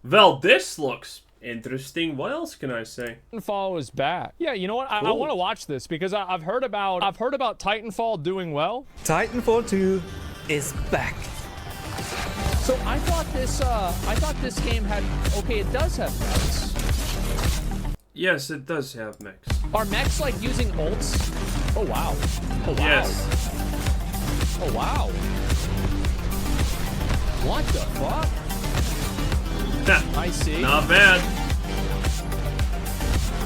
Well, this looks interesting. What else can I say? Titanfall is back. Yeah, you know what? I want to watch this because I've heard about Titanfall doing well. Titanfall 2 is back. So I thought this game had, okay, it does have mechs. Yes, it does have mechs. Are mechs like using ults? Oh wow. Oh wow. Yes. Oh wow. What the fuck? I see. Not bad.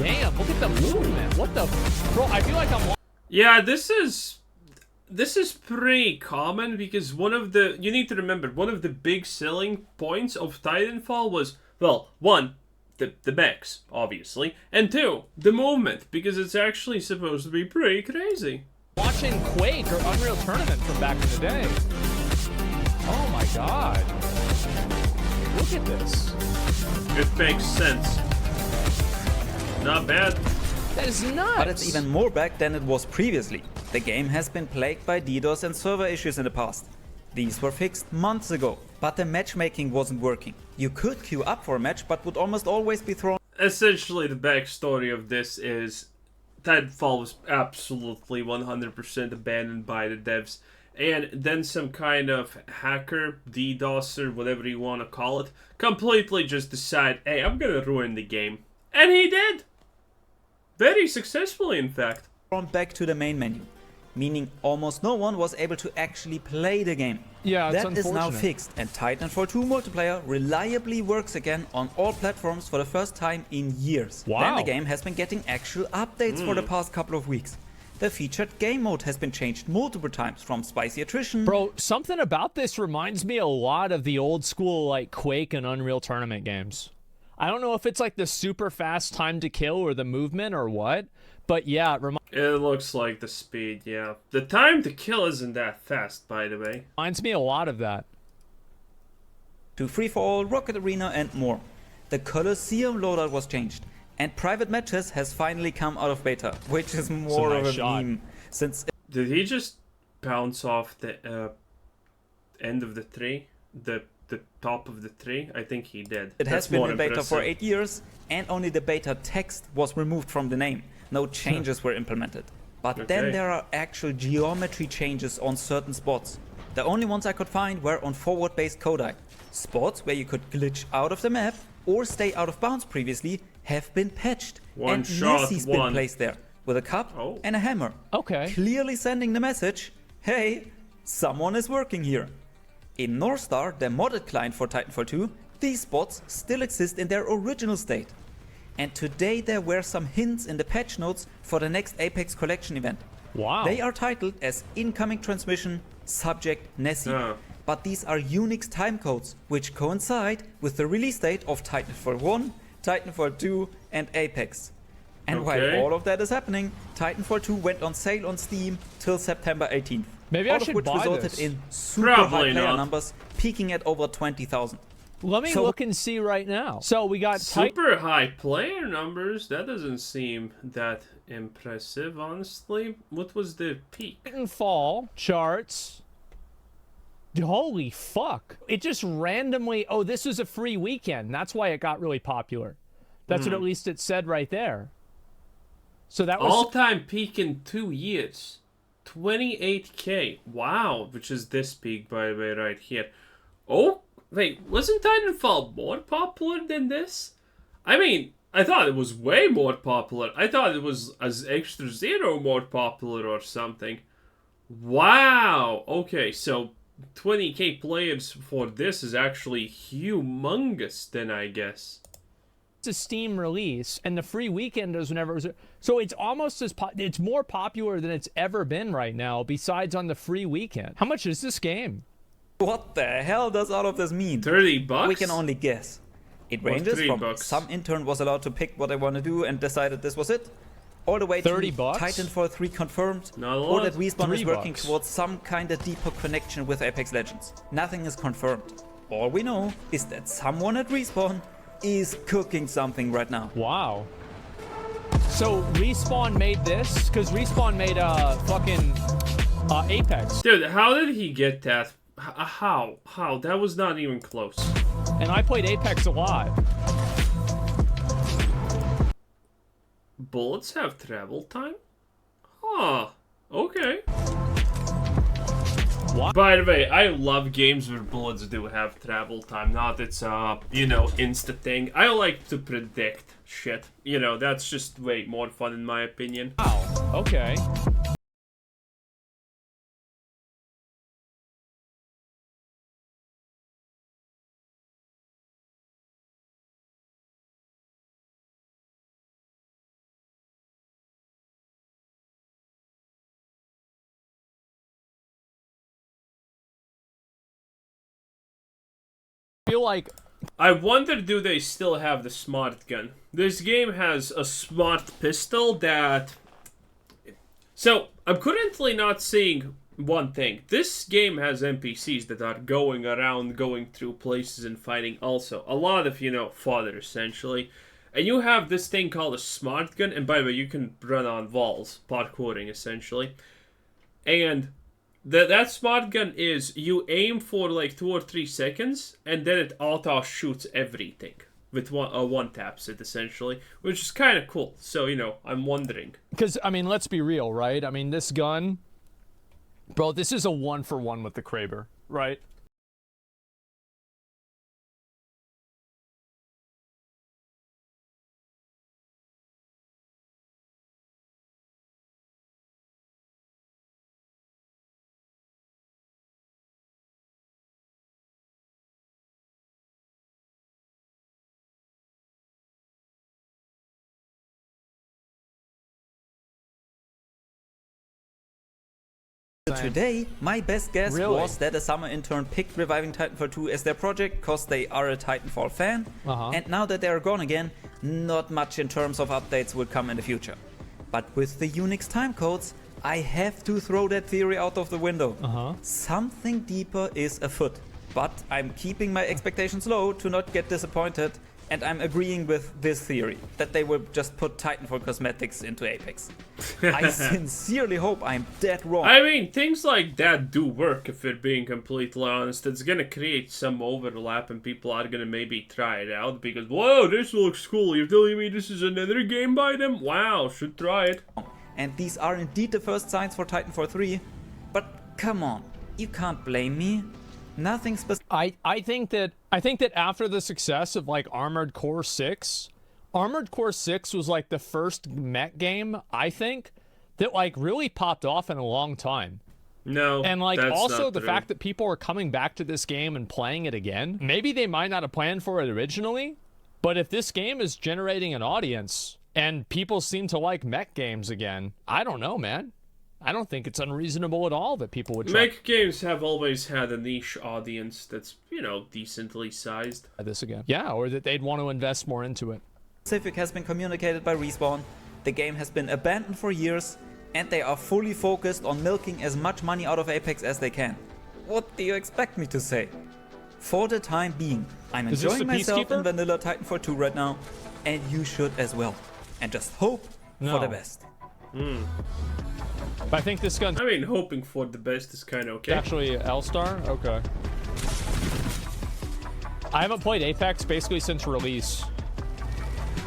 Damn, look at the movement. What the, bro, I feel like I'm... Yeah, this is pretty common because you need to remember, one of the big selling points of Titanfall was, well, one, the mechs, obviously, and two, the movement, because it's actually supposed to be pretty crazy. Watching Quake or Unreal Tournament from back in the day. Oh my god. Look at this. It makes sense. Not bad. That is nuts. But it's even more back than it was previously. The game has been plagued by DDoS and server issues in the past. These were fixed months ago, but the matchmaking wasn't working. You could queue up for a match, but would almost always be thrown. Essentially, the backstory of this is Titanfall was absolutely 100% abandoned by the devs. And then some kind of hacker, DDoSer, whatever you want to call it, completely just decided, hey, I'm gonna ruin the game. And he did! Very successfully, in fact. Thrown back to the main menu, meaning almost no one was able to actually play the game. Yeah, it's that is now unfortunate. fixed, and Titanfall 2 multiplayer reliably works again on all platforms for the first time in years. Wow. Then the game has been getting actual updates for the past couple of weeks. The featured game mode has been changed multiple times, from spicy attrition. Bro, something about this reminds me a lot of the old school like Quake and Unreal Tournament games. I don't know if it's like the super fast time to kill or the movement or what, but yeah, It looks like the speed, yeah. The time to kill isn't that fast, by the way. reminds me a lot of that. To free-for-all, Rocket Arena and more. The Colosseum loadout was changed, and private matches has finally come out of beta, which is more nice of a shot. meme, since Did he just bounce off the end of the tree? The top of the tree? I think he did. it has That's been more in beta impressive. for 8 years, and only the beta text was removed from the name. No changes were implemented. But then Okay. there are actual geometry changes on certain spots. The only ones I could find were on forward-based Kodai. Spots where you could glitch out of the map or stay out of bounds previously have been patched. One and shot, Nessie's one. been placed there with a cup Oh. and a hammer. Okay. Clearly sending the message, hey, someone is working here. In North Star, the modded client for Titanfall 2, these spots still exist in their original state. And today there were some hints in the patch notes for the next Apex Collection event. Wow. They are titled as Incoming Transmission Subject Nessie. But these are Unix timecodes, which coincide with the release date of Titanfall 1, Titanfall 2 and Apex. And Okay. while all of that is happening, Titanfall 2 went on sale on Steam till September 18th. Maybe all I of should which buy resulted this. in super Probably high player not. numbers, peaking at over 20,000. Let me So- look and see right now. So we got Super high player numbers? That doesn't seem that impressive, honestly. What was the peak? Titanfall charts. Holy fuck. It just randomly, oh, this was a free weekend. That's why it got really popular. That's what at least it said right there. So that was All-time peak in 2 years. 28k. Wow, which is this peak, by the way, right here. Oh, wait, wasn't Titanfall more popular than this? I mean, I thought it was way more popular. I thought it was as Extra Zero more popular or something. Wow. Okay, so 20k players for this is actually humongous then, I guess. a Steam release, and the free weekend was whenever it was. So it's almost as it's more popular than it's ever been right now. Besides on the free weekend, how much is this game? What the hell does all of this mean? 30 bucks? We can only guess. It Or ranges $3 from bucks. some intern was allowed to pick what they want to do and decided this was it, all the way to 30 bucks? Titanfall 3 confirmed, Not a or lot. that Respawn is $3 working bucks. towards some kind of deeper connection with Apex Legends. Nothing is confirmed. All we know is that someone at Respawn is cooking something right now. Wow. So Respawn made this because Respawn made fucking Apex. Dude, how did he get that? How? How? That was not even close. And I played Apex a lot. Bullets have travel time? Huh. Okay. What? By the way, I love games where bullets do have travel time. Not it's you know, insta thing. I like to predict shit. You know, that's just way more fun in my opinion. Wow. Okay. I feel like I wonder, do they still have the smart gun? This game has a smart pistol that... So, I'm currently not seeing one thing. This game has NPCs that are going around, going through places and fighting also. A lot of, you know, fodder, essentially. And you have this thing called a smart gun, and by the way, you can run on walls, parkouring, essentially. And... That smart gun is, you aim for like 2 or 3 seconds, and then it auto shoots everything with one taps it essentially, which is kind of cool. So, you know, I'm wondering. because I mean, let's be real, right? I mean, this gun, bro, this is a 1-for-1 with the Kraber, right? Today, my best guess Really? was that a summer intern picked reviving Titanfall 2 as their project because they are a Titanfall fan, and now that they are gone again, not much in terms of updates will come in the future. But with the Unix timecodes, I have to throw that theory out of the window. Something deeper is afoot, but I'm keeping my expectations low to not get disappointed, and I'm agreeing with this theory, that they will just put Titanfall cosmetics into Apex. I sincerely hope I'm dead wrong. I mean, things like that do work, if we're being completely honest. It's gonna create some overlap and people are gonna maybe try it out because, whoa, this looks cool. You're telling me this is another game by them? Wow, should try it. And these are indeed the first signs for Titanfall 3, but come on, you can't blame me. Nothing specific. I think that after the success of like Armored Core 6 was like the first mech game, I think, that like really popped off in a long time. No, And like that's also not the true. fact that people are coming back to this game and playing it again. Maybe they might not have planned for it originally, but if this game is generating an audience and people seem to like mech games again, I don't know, man. I don't think it's unreasonable at all that people would try Mech games have always had a niche audience that's, you know, decently sized. this again. Yeah, or that they'd want to invest more into it. Has been communicated by Respawn. The game has been abandoned for years, and they are fully focused on milking as much money out of Apex as they can. What do you expect me to say? For the time being, I'm Is this enjoying the myself Peacekeeper? in vanilla Titanfall 2 right now, and you should as well. And just hope for No. the best. But I think this gun's I mean, hoping for the best is kind of okay. actually L-Star? Okay. I haven't played Apex basically since release.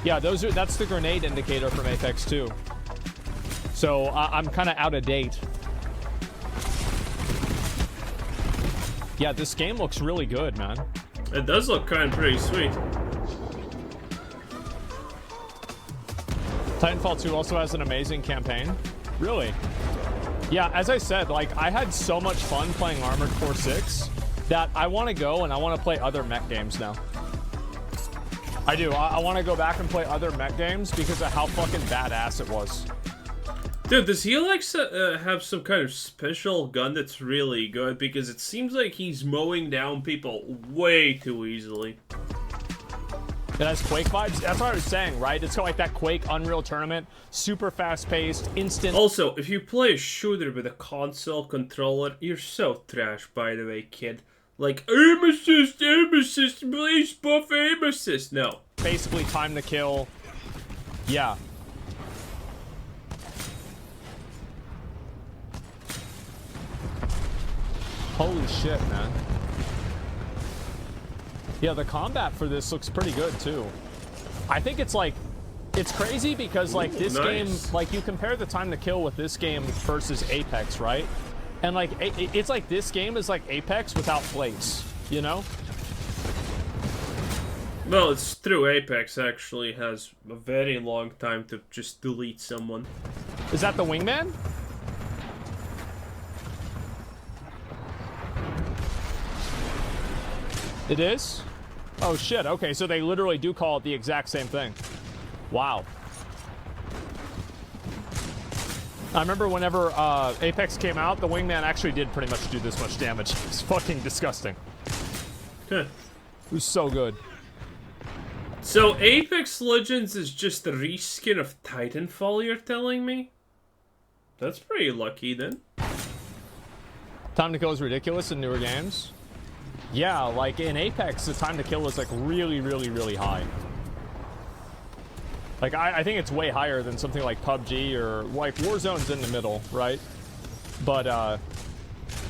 Yeah, that's the grenade indicator from Apex 2. So I'm kind of out of date. Yeah, this game looks really good, man. It does look kind of pretty sweet. Titanfall 2 also has an amazing campaign. Really? Yeah, as I said, like, I had so much fun playing Armored Core 6 that I want to go and I want to play other mech games now. I do. I want to go back and play other mech games because of how fucking badass it was. Dude, does he like have some kind of special gun that's really good? Because it seems like he's mowing down people way too easily. It has Quake vibes. That's what I was saying, right? It's got like that Quake Unreal Tournament, super fast-paced, instant. Also, if you play a shooter with a console controller, you're so trash, by the way, kid. Like, aim assist, please buff aim assist. No. Basically, time to kill. Yeah. Holy shit, man. Yeah, the combat for this looks pretty good too. I think it's like, it's crazy because like this game, like you compare the time to kill with this game versus Apex, right? And like, it's like this game is like Apex without plates, you know? Well, it's true. Apex actually has a very long time to just delete someone. Is that the wingman? It is? Oh shit, okay, so they literally do call it the exact same thing. Wow. I remember whenever Apex came out, the wingman actually did pretty much do this much damage. It's fucking disgusting. Huh. It was so good. So Apex Legends is just a reskin of Titanfall, you're telling me? That's pretty lucky then. Time to kill is ridiculous in newer games. Yeah, like in Apex, the time to kill is like really, really, really high. Like I think it's way higher than something like PUBG or like Warzone's in the middle, right? But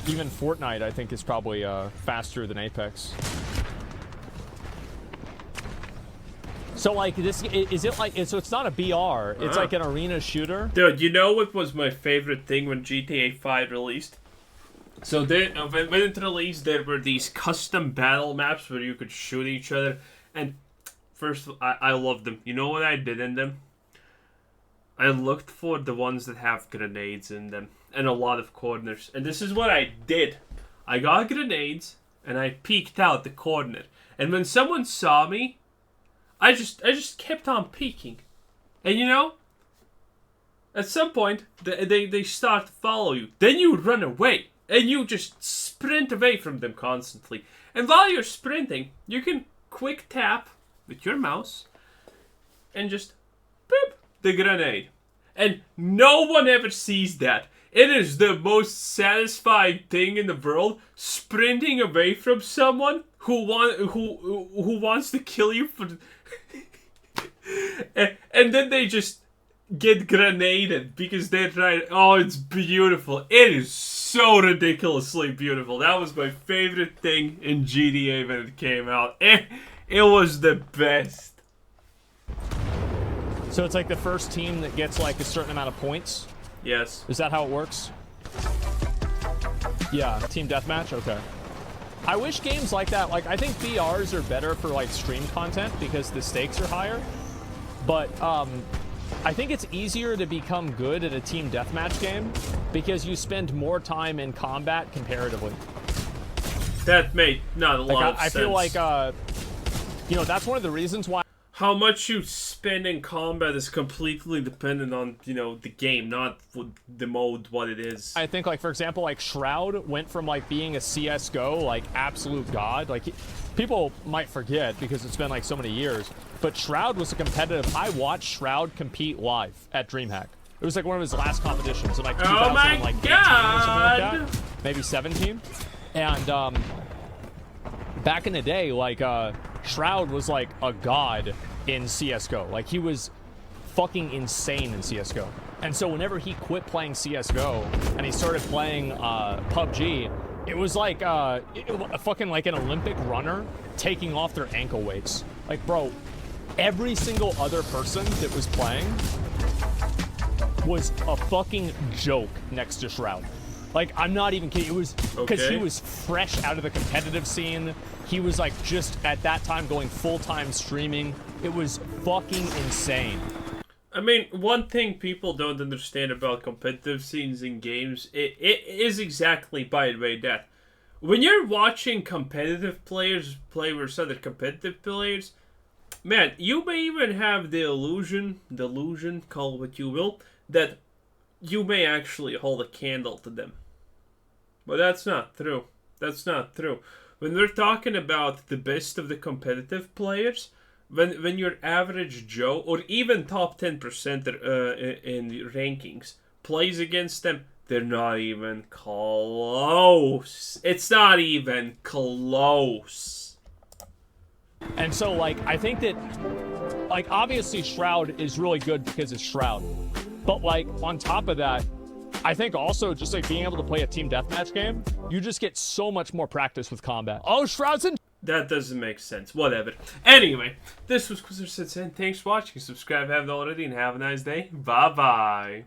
even Fortnite I think is probably faster than Apex. So like this, is it like, so it's not a BR, it's like an arena shooter? Dude, you know what was my favorite thing when GTA 5 released? So when it released, there were these custom battle maps where you could shoot each other. And first, I loved them. You know what I did in them? I looked for the ones that have grenades in them. And a lot of corners. And this is what I did. I got grenades, and I peeked out the corner. And when someone saw me, I just kept on peeking. And you know, at some point, they start to follow you. Then you run away. And you just sprint away from them constantly. And while you're sprinting, you can quick tap with your mouse and just boop the grenade. And no one ever sees that. It is the most satisfying thing in the world, sprinting away from someone who wants to kill you for and then they just get grenaded because they're trying. Oh, it's beautiful. It is so ridiculously beautiful. That was my favorite thing in GTA when it came out. It was the best. So it's like the first team that gets like a certain amount of points? Yes. Is that how it works? Yeah, team deathmatch? Okay. I wish games like that, like I think BRs are better for like stream content because the stakes are higher. But I think it's easier to become good at a team deathmatch game because you spend more time in combat comparatively. That made not a lot of sense. I feel like, you know, that's one of the reasons why. How much you spend in combat is completely dependent on, you know, the game, not the mode, what it is. I think, like, for example, like, Shroud went from, like, being a CSGO, like, absolute god. Like, people might forget because it's been, like, so many years. But Shroud was a competitive. I watched Shroud compete live at DreamHack. It was, like, one of his last competitions in, like, 2018 or something like that. Maybe 17. And, back in the day, like, Shroud was, like, a god in CSGO. Like, he was fucking insane in CSGO. And so whenever he quit playing CSGO and he started playing PUBG, it was like fucking like an Olympic runner taking off their ankle weights. Like, bro, every single other person that was playing was a fucking joke next to Shroud. Like, I'm not even kidding. It was because he was fresh out of the competitive scene. He was, like, just at that time going full-time streaming. It was fucking insane. I mean, one thing people don't understand about competitive scenes in games, it is exactly, by the way, that when you're watching competitive players play versus other competitive players, man, you may even have the illusion, call it what you will, that you may actually hold a candle to them. But that's not true. That's not true. When we're talking about the best of the competitive players, when your average Joe, or even top 10% in rankings, plays against them, they're not even close. It's not even close. And so, like, I think that, like, obviously Shroud is really good because it's Shroud. But, like, on top of that, I think also just, like, being able to play a team deathmatch game, you just get so much more practice with combat. Oh, Shroud's in... That doesn't make sense. Whatever. Anyway, this was Quizzer Sensei. Thanks for watching. Subscribe if you haven't already, and have a nice day. Bye-bye.